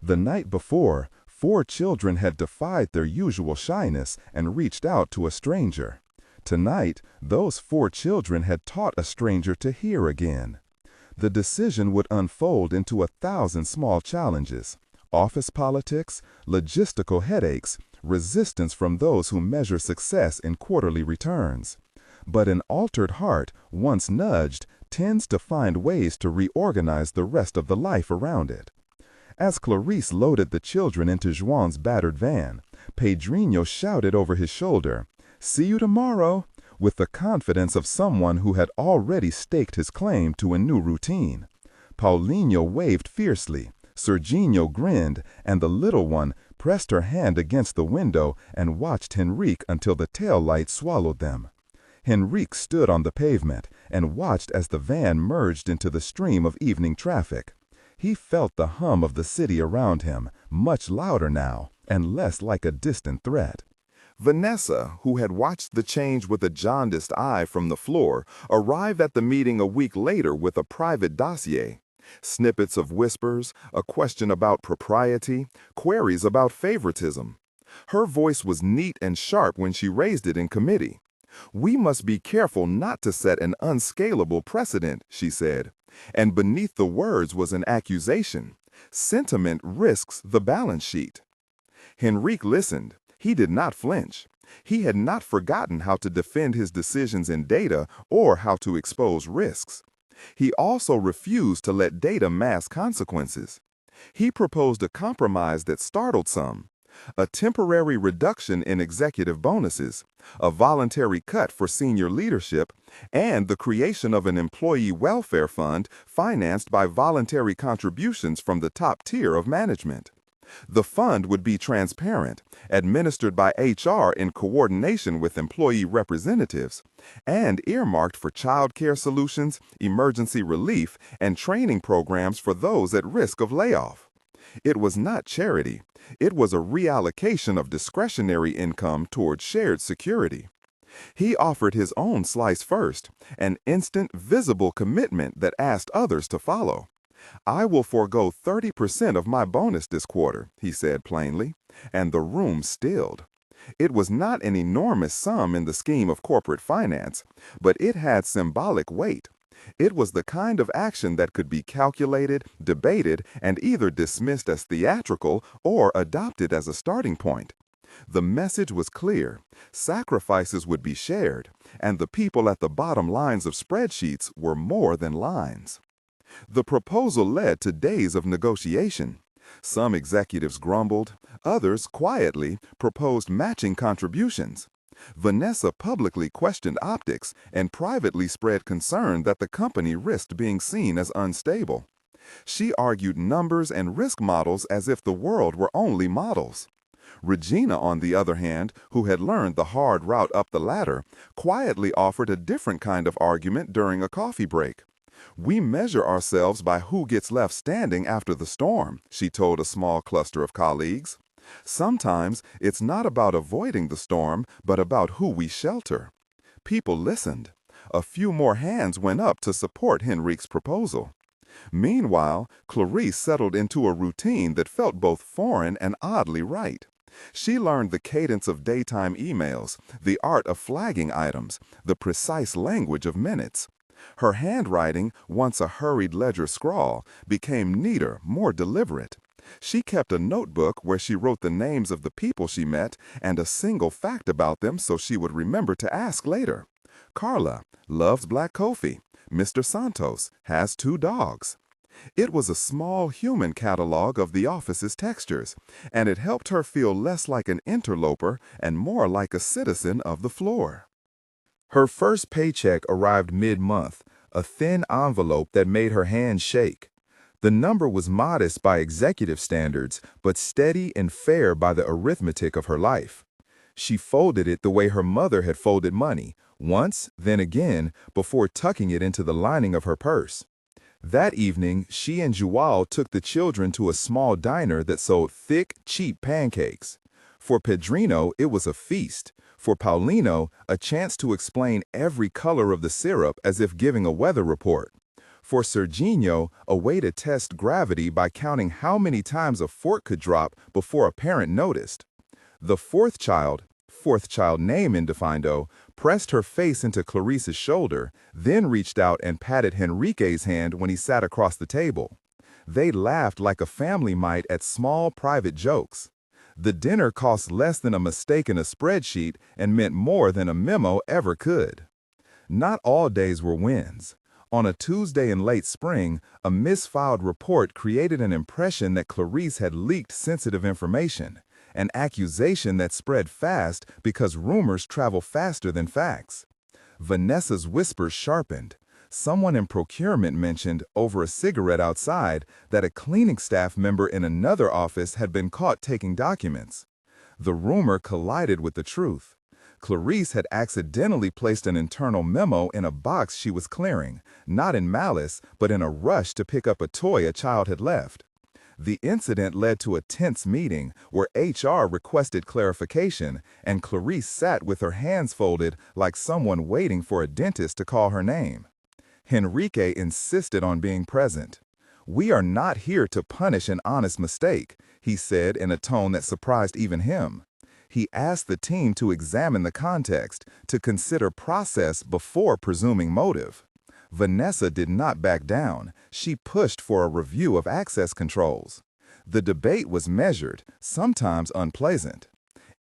The night before, 4 children had defied their usual shyness and reached out to a stranger. Tonight, those 4 children had taught a stranger to hear again. The decision would unfold into 1,000 small challenges: office politics, logistical headaches, resistance from those who measure success in quarterly returns. But an altered heart, once nudged, tends to find ways to reorganize the rest of the life around it. As Clarice loaded the children into Juan's battered van, Pedrinho shouted over his shoulder, "See you tomorrow," with the confidence of someone who had already staked his claim to a new routine. Paulinho waved fiercely, Serginho grinned, and the little one pressed her hand against the window and watched Henrique until the tail light swallowed them. Henrique stood on the pavement and watched as the van merged into the stream of evening traffic. He felt the hum of the city around him, much louder now and less like a distant threat. Vanessa, who had watched the change with a jaundiced eye from the floor, arrived at the meeting a week later with a private dossier. Snippets of whispers, a question about propriety, queries about favoritism. Her voice was neat and sharp when she raised it in committee. "We must be careful not to set an unscalable precedent," she said. And beneath the words was an accusation. "Sentiment risks the balance sheet." Henrique listened. He did not flinch. He had not forgotten how to defend his decisions in data or how to expose risks. He also refused to let data mask consequences. He proposed a compromise that startled some: a temporary reduction in executive bonuses, a voluntary cut for senior leadership, and the creation of an employee welfare fund financed by voluntary contributions from the top tier of management. The fund would be transparent, administered by HR in coordination with employee representatives, and earmarked for child care solutions, emergency relief, and training programs for those at risk of layoff. It was not charity. It was a reallocation of discretionary income toward shared security. He offered his own slice first, an instant, visible commitment that asked others to follow. "I will forego 30% of my bonus this quarter," he said plainly, and the room stilled. It was not an enormous sum in the scheme of corporate finance, but it had symbolic weight. It was the kind of action that could be calculated, debated, and either dismissed as theatrical or adopted as a starting point. The message was clear. Sacrifices would be shared, and the people at the bottom lines of spreadsheets were more than lines. The proposal led to days of negotiation. Some executives grumbled, others quietly proposed matching contributions. Vanessa publicly questioned optics and privately spread concern that the company risked being seen as unstable. She argued numbers and risk models as if the world were only models. Regina, on the other hand, who had learned the hard route up the ladder, quietly offered a different kind of argument during a coffee break. "We measure ourselves by who gets left standing after the storm," she told a small cluster of colleagues. "Sometimes it's not about avoiding the storm, but about who we shelter." People listened. A few more hands went up to support Henrique's proposal. Meanwhile, Clarice settled into a routine that felt both foreign and oddly right. She learned the cadence of daytime emails, the art of flagging items, the precise language of minutes. Her handwriting, once a hurried ledger scrawl, became neater, more deliberate. She kept a notebook where she wrote the names of the people she met and a single fact about them so she would remember to ask later. "Carla loves black coffee. Mr. Santos has 2 dogs." It was a small human catalog of the office's textures, and it helped her feel less like an interloper and more like a citizen of the floor. Her first paycheck arrived mid-month, a thin envelope that made her hands shake. The number was modest by executive standards, but steady and fair by the arithmetic of her life. She folded it the way her mother had folded money, once, then again, before tucking it into the lining of her purse. That evening, she and Joao took the children to a small diner that sold thick, cheap pancakes. For Pedrino, it was a feast. For Paulino, a chance to explain every color of the syrup as if giving a weather report. For Serginho, a way to test gravity by counting how many times a fork could drop before a parent noticed. The fourth child name indefindo, pressed her face into Clarice's shoulder, then reached out and patted Henrique's hand when he sat across the table. They laughed like a family might at small private jokes. The dinner cost less than a mistake in a spreadsheet and meant more than a memo ever could. Not all days were wins. On a Tuesday in late spring, a misfiled report created an impression that Clarice had leaked sensitive information, an accusation that spread fast because rumors travel faster than facts. Vanessa's whispers sharpened. Someone in procurement mentioned, over a cigarette outside, that a cleaning staff member in another office had been caught taking documents. The rumor collided with the truth. Clarice had accidentally placed an internal memo in a box she was clearing, not in malice, but in a rush to pick up a toy a child had left. The incident led to a tense meeting where HR requested clarification, and Clarice sat with her hands folded like someone waiting for a dentist to call her name. Henrique insisted on being present. "We are not here to punish an honest mistake," he said in a tone that surprised even him. He asked the team to examine the context, to consider process before presuming motive. Vanessa did not back down. She pushed for a review of access controls. The debate was measured, sometimes unpleasant.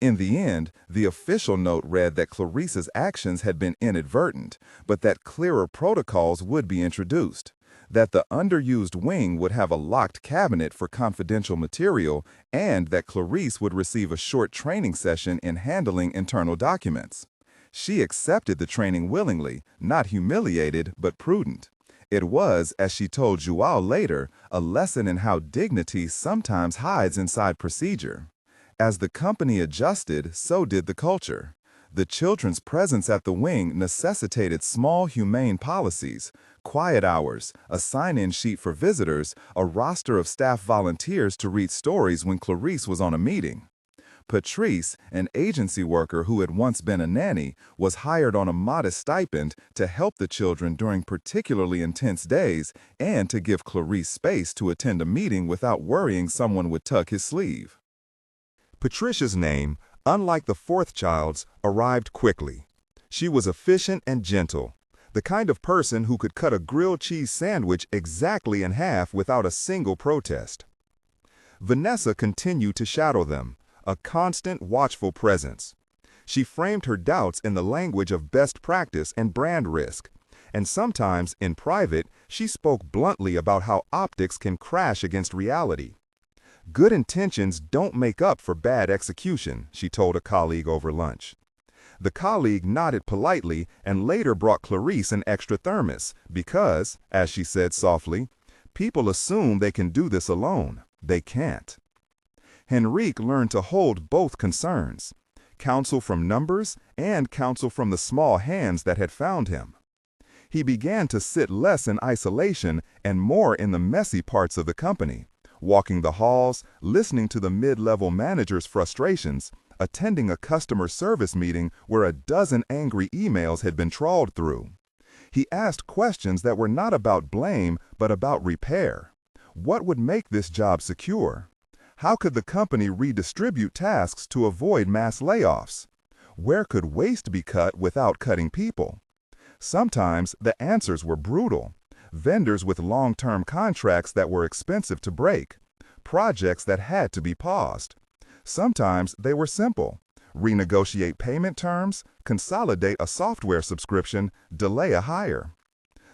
In the end, the official note read that Clarice's actions had been inadvertent, but that clearer protocols would be introduced, that the underused wing would have a locked cabinet for confidential material, and that Clarice would receive a short training session in handling internal documents. She accepted the training willingly, not humiliated, but prudent. It was, as she told Joao later, a lesson in how dignity sometimes hides inside procedure. As the company adjusted, so did the culture. The children's presence at the wing necessitated small humane policies, quiet hours, a sign-in sheet for visitors, a roster of staff volunteers to read stories when Clarice was on a meeting. Patrice, an agency worker who had once been a nanny, was hired on a modest stipend to help the children during particularly intense days and to give Clarice space to attend a meeting without worrying someone would tuck his sleeve. Patricia's name, unlike the fourth child's, arrived quickly. She was efficient and gentle, the kind of person who could cut a grilled cheese sandwich exactly in half without a single protest. Vanessa continued to shadow them, a constant, watchful presence. She framed her doubts in the language of best practice and brand risk, and sometimes, in private, she spoke bluntly about how optics can crash against reality. "Good intentions don't make up for bad execution," she told a colleague over lunch. The colleague nodded politely and later brought Clarice an extra thermos because, as she said softly, "people assume they can do this alone. They can't." Henrique learned to hold both concerns, counsel from numbers and counsel from the small hands that had found him. He began to sit less in isolation and more in the messy parts of the company, walking the halls, listening to the mid-level manager's frustrations, attending a customer service meeting where a dozen angry emails had been trawled through. He asked questions that were not about blame, but about repair. What would make this job secure? How could the company redistribute tasks to avoid mass layoffs? Where could waste be cut without cutting people? Sometimes the answers were brutal. Vendors with long-term contracts that were expensive to break. Projects that had to be paused. Sometimes they were simple. Renegotiate payment terms, consolidate a software subscription, delay a hire.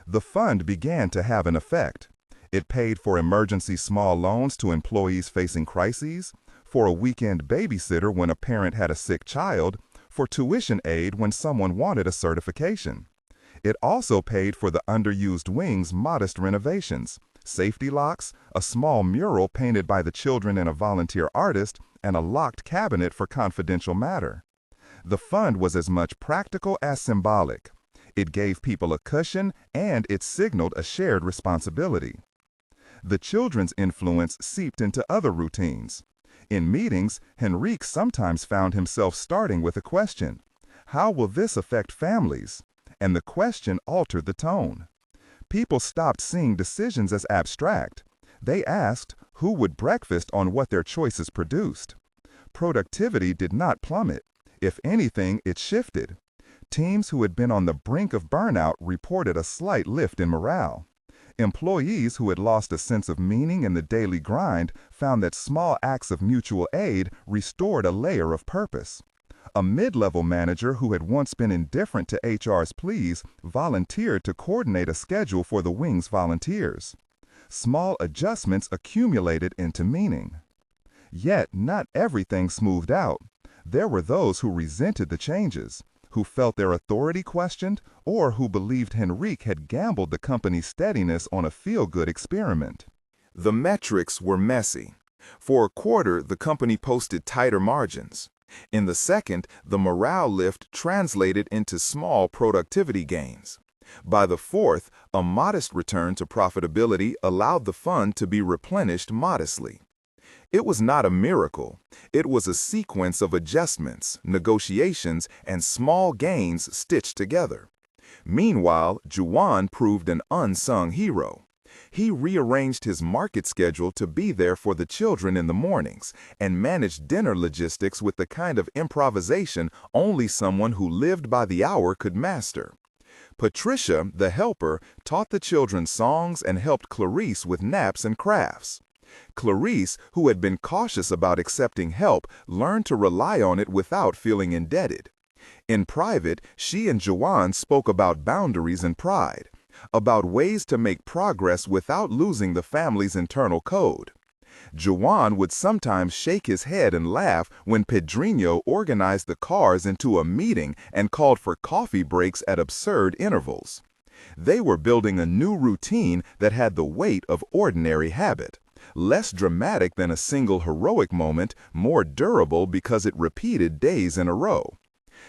The fund began to have an effect. It paid for emergency small loans to employees facing crises, for a weekend babysitter when a parent had a sick child, for tuition aid when someone wanted a certification. It also paid for the underused wing's modest renovations, safety locks, a small mural painted by the children and a volunteer artist, and a locked cabinet for confidential matter. The fund was as much practical as symbolic. It gave people a cushion and it signaled a shared responsibility. The children's influence seeped into other routines. In meetings, Henrique sometimes found himself starting with a question: how will this affect families? And the question altered the tone. People stopped seeing decisions as abstract. They asked who would breakfast on what their choices produced. Productivity did not plummet. If anything, it shifted. Teams who had been on the brink of burnout reported a slight lift in morale. Employees who had lost a sense of meaning in the daily grind found that small acts of mutual aid restored a layer of purpose. A mid-level manager who had once been indifferent to HR's pleas volunteered to coordinate a schedule for the wing's volunteers. Small adjustments accumulated into meaning. Yet not everything smoothed out. There were those who resented the changes, who felt their authority questioned, or who believed Henrique had gambled the company's steadiness on a feel-good experiment. The metrics were messy. For a quarter, the company posted tighter margins. In the second, the morale lift translated into small productivity gains. By the fourth, a modest return to profitability allowed the fund to be replenished modestly. It was not a miracle. It was a sequence of adjustments, negotiations, and small gains stitched together. Meanwhile, Juwan proved an unsung hero. He rearranged his market schedule to be there for the children in the mornings and managed dinner logistics with the kind of improvisation only someone who lived by the hour could master. Patricia, the helper, taught the children songs and helped Clarice with naps and crafts. Clarice, who had been cautious about accepting help, learned to rely on it without feeling indebted. In private, she and Juwan spoke about boundaries and pride, about ways to make progress without losing the family's internal code. Juwan would sometimes shake his head and laugh when Pedrinho organized the cars into a meeting and called for coffee breaks at absurd intervals. They were building a new routine that had the weight of ordinary habit. Less dramatic than a single heroic moment, more durable because it repeated days in a row.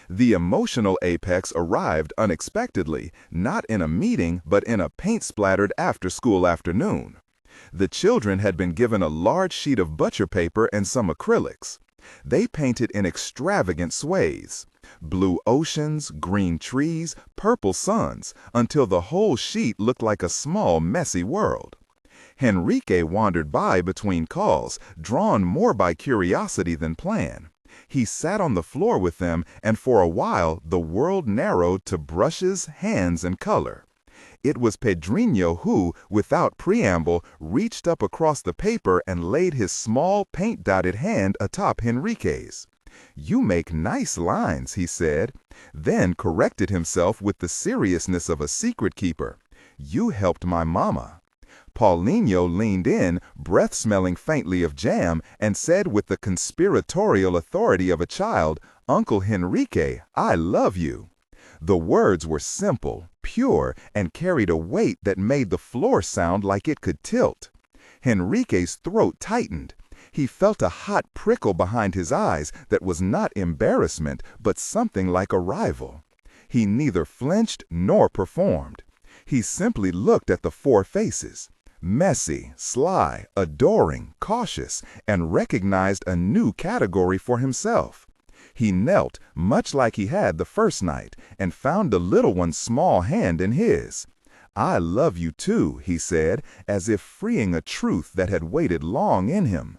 The emotional apex arrived unexpectedly, not in a meeting, but in a paint-splattered after-school afternoon. The children had been given a large sheet of butcher paper and some acrylics. They painted in extravagant swathes. Blue oceans, green trees, purple suns, until the whole sheet looked like a small, messy world. Henrique wandered by between calls, drawn more by curiosity than plan. He sat on the floor with them, and for a while the world narrowed to brushes, hands, and color. It was Pedrinho who, without preamble, reached up across the paper and laid his small, paint-dotted hand atop Henrique's. "You make nice lines," he said, then corrected himself with the seriousness of a secret keeper. "You helped my mama." Paulinho leaned in, breath smelling faintly of jam, and said with the conspiratorial authority of a child, "Uncle Henrique, I love you." The words were simple, pure, and carried a weight that made the floor sound like it could tilt. Henrique's throat tightened. He felt a hot prickle behind his eyes that was not embarrassment, but something like arrival. He neither flinched nor performed. He simply looked at the four faces, messy, sly, adoring, cautious, and recognized a new category for himself. He knelt, much like he had the first night, and found the little one's small hand in his. "I love you too," he said, as if freeing a truth that had waited long in him.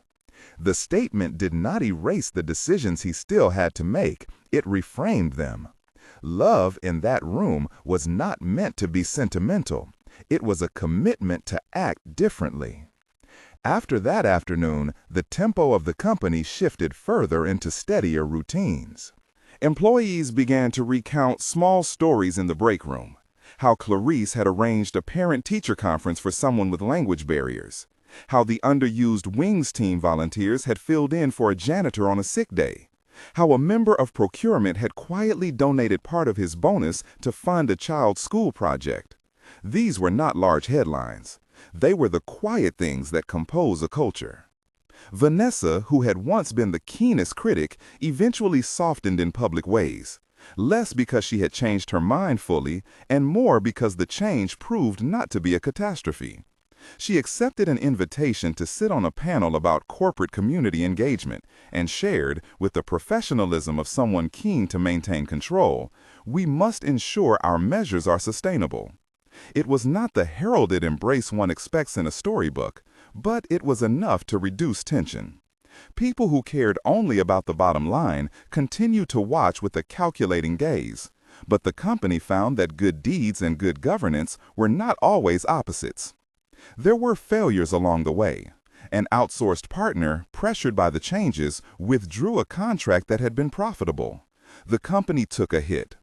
The statement did not erase the decisions he still had to make. It reframed them. Love in that room was not meant to be sentimental. It was a commitment to act differently. After that afternoon, the tempo of the company shifted further into steadier routines. Employees began to recount small stories in the break room. How Clarice had arranged a parent-teacher conference for someone with language barriers. How the underused Wings team volunteers had filled in for a janitor on a sick day. How a member of procurement had quietly donated part of his bonus to fund a child's school project. These were not large headlines. They were the quiet things that compose a culture. Vanessa, who had once been the keenest critic, eventually softened in public ways. Less because she had changed her mind fully, and more because the change proved not to be a catastrophe. She accepted an invitation to sit on a panel about corporate community engagement and shared, with the professionalism of someone keen to maintain control, "We must ensure our measures are sustainable." It was not the heralded embrace one expects in a storybook, but it was enough to reduce tension. People who cared only about the bottom line continued to watch with a calculating gaze, but the company found that good deeds and good governance were not always opposites. There were failures along the way. An outsourced partner, pressured by the changes, withdrew a contract that had been profitable. The company took a hit.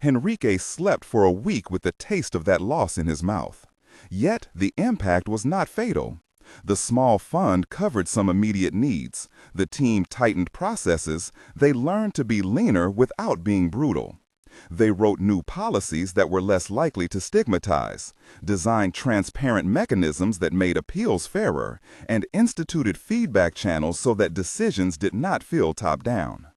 Henrique slept for a week with the taste of that loss in his mouth. Yet the impact was not fatal. The small fund covered some immediate needs. The team tightened processes. They learned to be leaner without being brutal. They wrote new policies that were less likely to stigmatize, designed transparent mechanisms that made appeals fairer, and instituted feedback channels so that decisions did not feel top-down.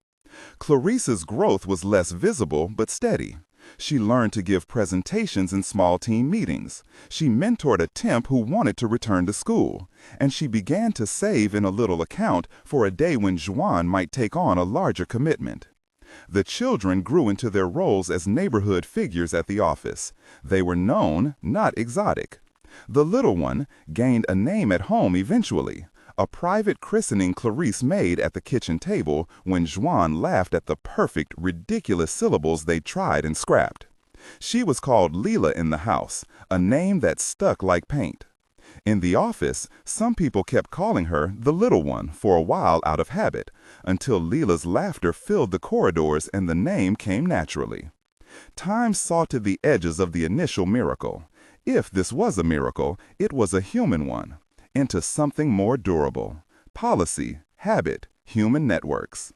Clarice's growth was less visible but steady. She learned to give presentations in small team meetings. She mentored a temp who wanted to return to school. And she began to save in a little account for a day when Juan might take on a larger commitment. The children grew into their roles as neighborhood figures at the office. They were known, not exotic. The little one gained a name at home eventually. A private christening Clarice made at the kitchen table when Juan laughed at the perfect, ridiculous syllables they tried and scrapped. She was called Leela in the house, a name that stuck like paint. In the office, some people kept calling her the little one for a while out of habit, until Leela's laughter filled the corridors and the name came naturally. Time salted the edges of the initial miracle. If this was a miracle, it was a human one. Into something more durable. Policy, habit, human networks.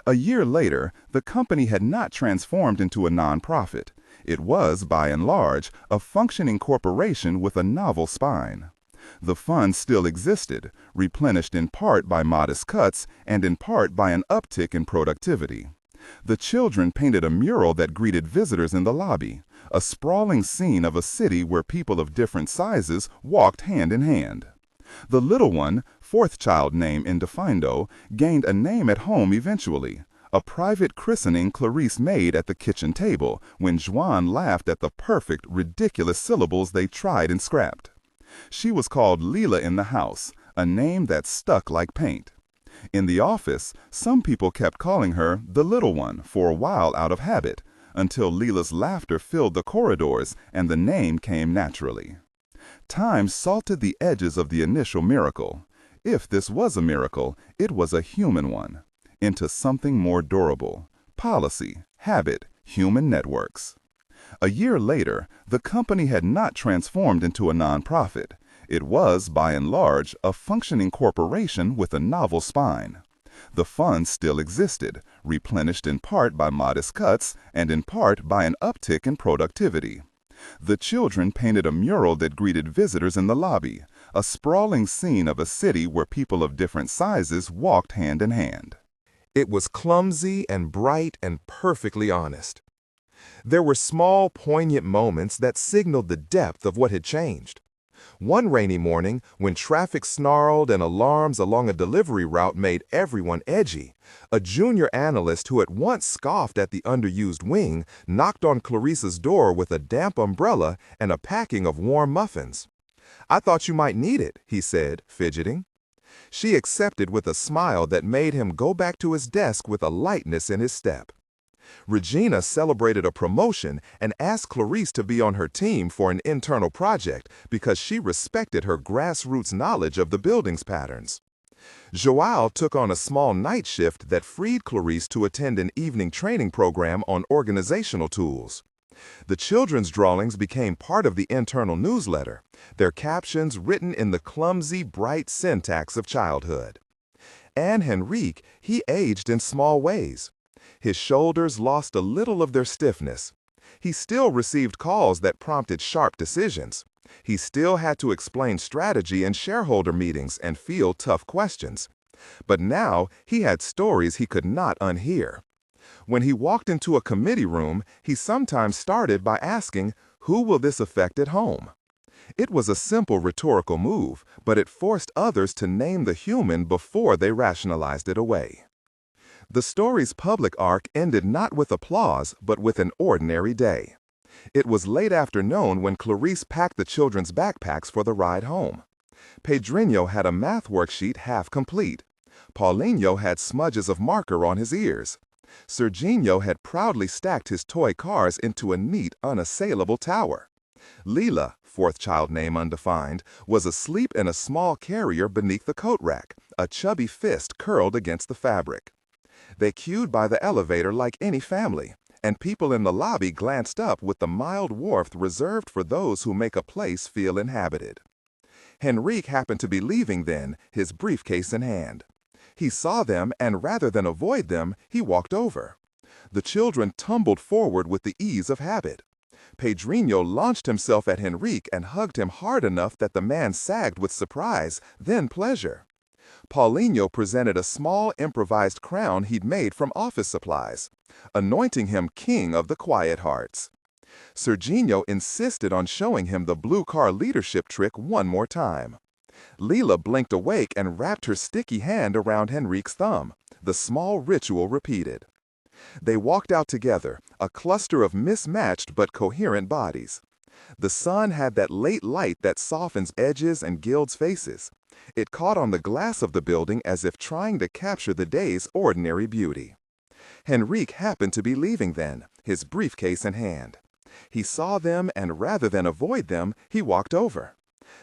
A year later, the company had not transformed into a nonprofit. It was, by and large, a functioning corporation with a novel spine. The fund still existed, replenished in part by modest cuts and in part by an uptick in productivity. The children painted a mural that greeted visitors in the lobby, a sprawling scene of a city where people of different sizes walked hand in hand. The little one, fourth child name in Defindo, gained a name at home eventually, a private christening Clarice made at the kitchen table when Juan laughed at the perfect, ridiculous syllables they tried and scrapped. She was called Leela in the house, a name that stuck like paint. In the office, some people kept calling her the little one for a while out of habit, until Leela's laughter filled the corridors and the name came naturally. Time salted the edges of the initial miracle. If this was a miracle, it was a human one. Into something more durable. Policy, habit, human networks. A year later, the company had not transformed into a nonprofit. It was, by and large, a functioning corporation with a novel spine. The fund still existed, replenished in part by modest cuts and in part by an uptick in productivity. The children painted a mural that greeted visitors in the lobby, a sprawling scene of a city where people of different sizes walked hand in hand. It was clumsy and bright and perfectly honest. There were small, poignant moments that signaled the depth of what had changed. One rainy morning, when traffic snarled and alarms along a delivery route made everyone edgy, a junior analyst who had once scoffed at the underused wing knocked on Clarissa's door with a damp umbrella and a packing of warm muffins. "I thought you might need it," he said, fidgeting. She accepted with a smile that made him go back to his desk with a lightness in his step. Regina celebrated a promotion and asked Clarice to be on her team for an internal project because she respected her grassroots knowledge of the building's patterns. Joao took on a small night shift that freed Clarice to attend an evening training program on organizational tools. The children's drawings became part of the internal newsletter, their captions written in the clumsy, bright syntax of childhood. And Henrique, he aged in small ways. His shoulders lost a little of their stiffness. He still received calls that prompted sharp decisions. He still had to explain strategy in shareholder meetings and field tough questions. But now he had stories he could not unhear. When he walked into a committee room, he sometimes started by asking, "Who will this affect at home?" It was a simple rhetorical move, but it forced others to name the human before they rationalized it away. The story's public arc ended not with applause, but with an ordinary day. It was late afternoon when Clarice packed the children's backpacks for the ride home. Pedrinho had a math worksheet half complete. Paulinho had smudges of marker on his ears. Serginho had proudly stacked his toy cars into a neat, unassailable tower. Lila, fourth child name undefined, was asleep in a small carrier beneath the coat rack, a chubby fist curled against the fabric. They queued by the elevator like any family, and people in the lobby glanced up with the mild warmth reserved for those who make a place feel inhabited. Henrique happened to be leaving then, his briefcase in hand. He saw them, and rather than avoid them, he walked over. The children tumbled forward with the ease of habit. Pedrinho launched himself at Henrique and hugged him hard enough that the man sagged with surprise, then pleasure. Paulinho presented a small improvised crown he'd made from office supplies, anointing him king of the quiet hearts. Serginho insisted on showing him the blue car leadership trick one more time. Lila blinked awake and wrapped her sticky hand around Henrique's thumb, the small ritual repeated. They walked out together, a cluster of mismatched but coherent bodies. The sun had that late light that softens edges and gilds faces. It caught on the glass of the building as if trying to capture the day's ordinary beauty. Henrique happened to be leaving then, his briefcase in hand. He saw them, and rather than avoid them, he walked over.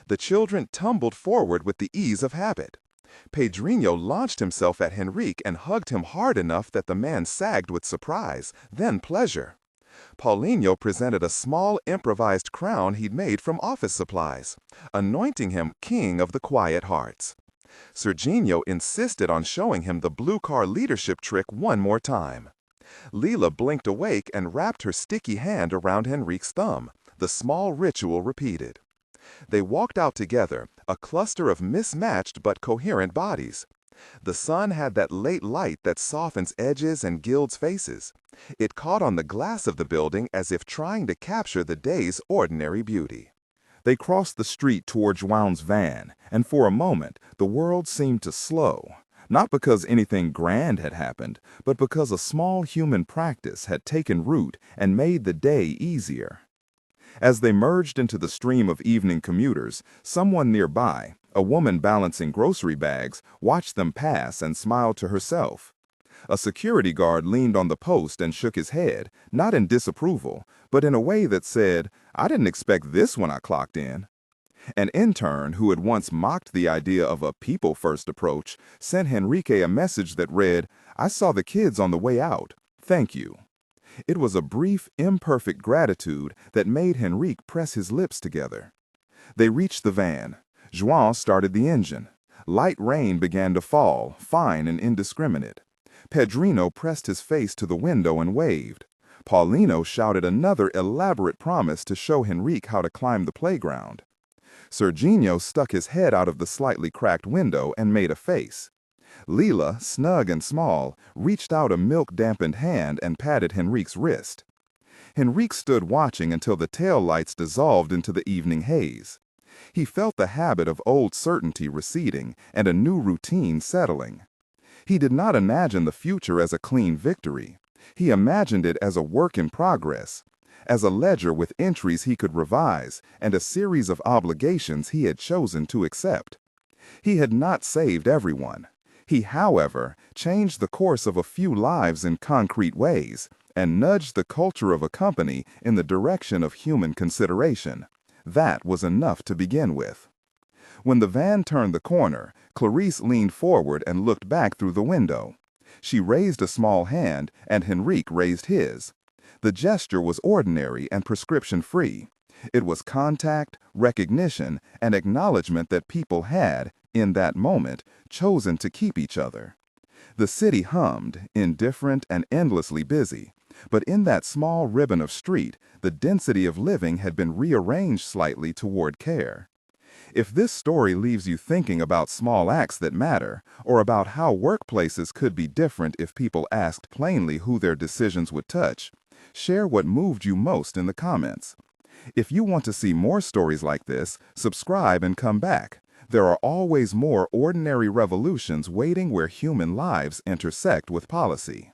The children tumbled forward with the ease of habit. Pedrinho launched himself at Henrique and hugged him hard enough that the man sagged with surprise, then pleasure. Paulinho presented a small improvised crown he'd made from office supplies, anointing him king of the quiet hearts. Serginho insisted on showing him the blue car leadership trick one more time. Lila blinked awake and wrapped her sticky hand around Henrique's thumb, the small ritual repeated. They walked out together, a cluster of mismatched but coherent bodies. The sun had that late light that softens edges and gilds faces. It caught on the glass of the building as if trying to capture the day's ordinary beauty. They crossed the street toward João's van, and for a moment the world seemed to slow, not because anything grand had happened, but because a small human practice had taken root and made the day easier. As they merged into the stream of evening commuters, someone nearby, a woman balancing grocery bags, watched them pass and smiled to herself. A security guard leaned on the post and shook his head, not in disapproval, but in a way that said, "I didn't expect this when I clocked in." An intern who had once mocked the idea of a people-first approach sent Henrique a message that read, "I saw the kids on the way out. Thank you." It was a brief, imperfect gratitude that made Henrique press his lips together. They reached the van. João started the engine. Light rain began to fall, fine and indiscriminate. Pedrinho pressed his face to the window and waved. Paulino shouted another elaborate promise to show Henrique how to climb the playground. Serginho stuck his head out of the slightly cracked window and made a face. Leela, snug and small, reached out a milk-dampened hand and patted Henrique's wrist. Henrique stood watching until the tail lights dissolved into the evening haze. He felt the habit of old certainty receding and a new routine settling. He did not imagine the future as a clean victory. He imagined it as a work in progress, as a ledger with entries he could revise and a series of obligations he had chosen to accept. He had not saved everyone. He, however, changed the course of a few lives in concrete ways and nudged the culture of a company in the direction of human consideration. That was enough to begin with. When the van turned the corner, Clarice leaned forward and looked back through the window. She raised a small hand, and Henrique raised his. The gesture was ordinary and prescription-free. It was contact, recognition, and acknowledgement that people had, in that moment, chosen to keep each other. The city hummed, indifferent and endlessly busy. But in that small ribbon of street, the density of living had been rearranged slightly toward care. If this story leaves you thinking about small acts that matter, or about how workplaces could be different if people asked plainly who their decisions would touch, share what moved you most in the comments. If you want to see more stories like this, subscribe and come back. There are always more ordinary revolutions waiting where human lives intersect with policy.